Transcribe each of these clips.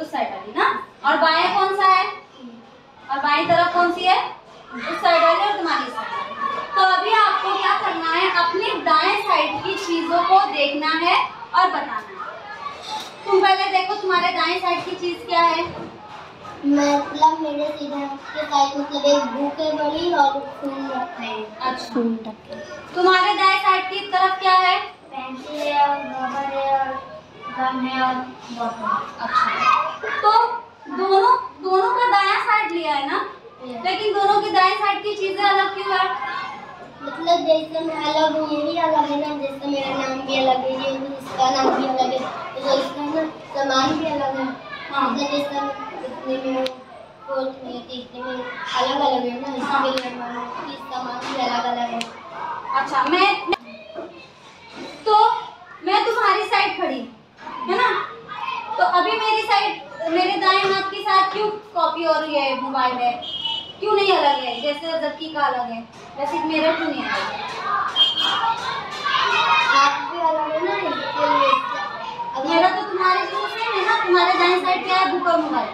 उस साइड वाली ना, और बाएं कौन सा है, और बाएं तरफ कौन सी है, उस साइड वाली और तुम्हारी साइड। तो अभी आपको क्या करना है, अपने दाएं साइड की चीजों को देखना है और बताना है। तुम पहले देखो तुम्हारे दाएं साइड की चीज क्या है। मतलब मेरे सीधे के साइड मतलब एक बुक है बड़ी और फूल रखा है। अच्छा, फूल रखे। तुम्हारे दाएं साइड की तरफ क्या है, पेंसिल है और रबर है और गम है और बॉटल। अच्छा, तो दोनों का दायां साइड लिया है ना, लेकिन दोनों की दाएं साइड की चीजें अलग क्यों है? मतलब जैसे मैं अलग हूँ, ये भी अलग है ना, जैसे मेरा नाम भी अलग है, ये भी इसका नाम भी अलग है, तो इसका ना सामान भी अलग है। हाँ, मतलब जैसे इतने में फोर्थ में तीसरे में अलग अलग है ना, इसके लिए सामान भी अलग अलग है। अच्छा, मैं तुम्हारी साइड खड़ी है ना, तो अभी मेरी साइड मेरे दाएं हाथ के साथ क्यों कॉपी और ये मोबाइल है, क्यों नहीं अलग है? जैसे जक्की का अलग है वैसे मेरा क्यों नहीं अलग है? आप भी अलग है ना, इसके लिए मेरा तो तुम्हारे जैसे सेम है ना। तुम्हारे दाएं साइड क्या है, बुक और मोबाइल,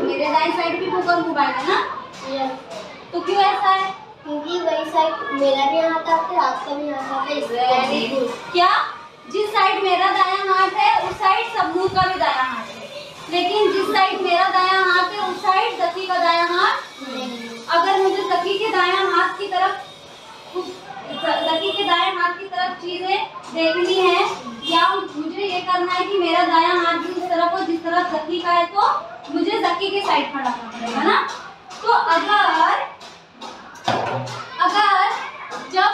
मेरे दाएं साइड भी बुक और मोबाइल है ना, तो क्यों ऐसा है? क्योंकि वही साइड मेरा भी हाथ आता है, आपका भी हाथ आता है। Very good. क्या जिस साइड मेरा दायां हाथ है उस साइड सबनूर का भी दायां हाथ है, लेकिन जिस साइड मेरा दायां हाथ है उस साइड जक्की का दायां हाथ नहीं। अगर मुझे जक्की के दायां हाथ की तरफ चीजें देखनी है, या मुझे ये करना है कि मेरा दायां हाथ भी उस तरफ हो जिस तरफ जक्की का है, तो मुझे जक्की के साइड खड़ा करना पड़ेगा ना। तो अगर जब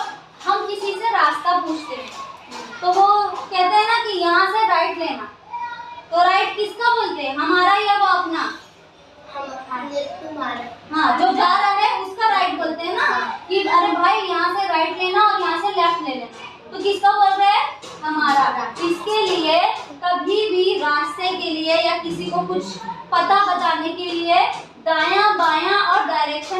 हम किसी से रास्ता पूछते हैं तो वो कहते हैं ना कि यहाँ से राइट लेना, तो राइट किसका बोलते हैं, हमारा या वो अपना? तुम्हारा। हाँ, जो जा रहा है उसका राइट बोलते हैं ना, कि अरे भाई यहाँ से राइट लेना और यहाँ से लेफ्ट ले लेना, तो किसका बोल रहे हैं, हमारा। इसके लिए कभी भी रास्ते के लिए या किसी को कुछ पता बताने के लिए दायां बायां और डायरेक्शन